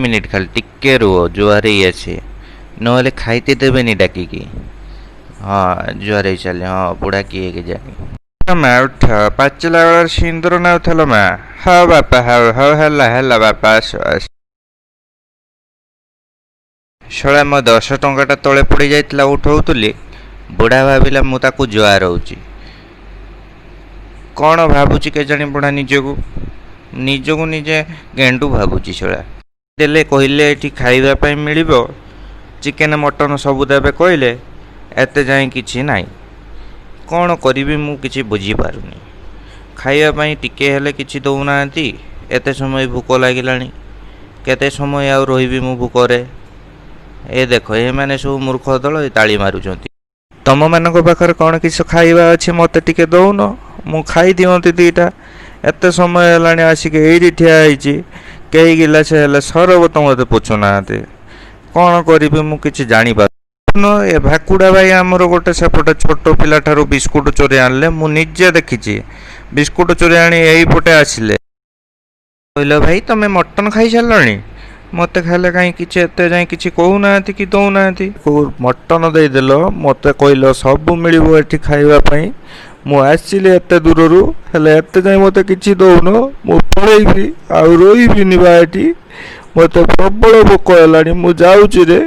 Minute खाली टिके रुह जुआर ही अच्छे नहले खाइते देवेनि डाकिकी। हाँ जुआर ही चले हाँ बुढ़ा किए के जानी माँ उठ पाचिला बेला सिंदूर नाउथल माँ। हाँ बापा हाँ हाँ है बापा आस आस शला मो 10 टंकाटा तले पड़ जाइतिला उठौतुली बुढ़ा भाविला मु ताकू जुआर होउची कौन भावुची केजानी बुढ़ा निजको निजको निजे गेंडू भावुची शला देले कहले एठी खाइबा पई मिलिबो चिकेन मटन सबू देबे कहले एते जाई किछि नाही कौन करिबी मु किछि बुझी पारुनी खाइबा पई टिके हेले किछि दउनांती एते समय भूख लागिलानी केते समय आ रहिबी मु भूखरे ए देखो ए माने सब मूर्ख दल ताली मारुचंती तम मानक पाखरे कौन किछ खाइबा अछि मते टिके दउन मु खाई दियंती दीटा एते समय हेलानी आसिके एइठी ठिया ହେଇची केही गिलासे हेले सरबत मते पुछुनाते कौन करिबी मु किछ जानि पा ए भाकुड़ा भाई आमर गोटे सेपटे छोट पिला ठारू बिस्कुट चोरी आनले मु निजे देखिची बिस्कुट चोरी आनी एई पटे आसिले कहले भाई तमे मटन खाई सारलणी मते खाले कहीं किछि एते जाई किछि कहूनांती कि दउनांती मटन दे देलो मते कहलो सब मिलिबो एठी खाइबा पई मु आसिली एते दूररू हेले एते जाई मते किछि दउनो मु पळेइबी आ रोइबिनी बा एठी मते प्रबल भोक हेलानी मु जाउची रे।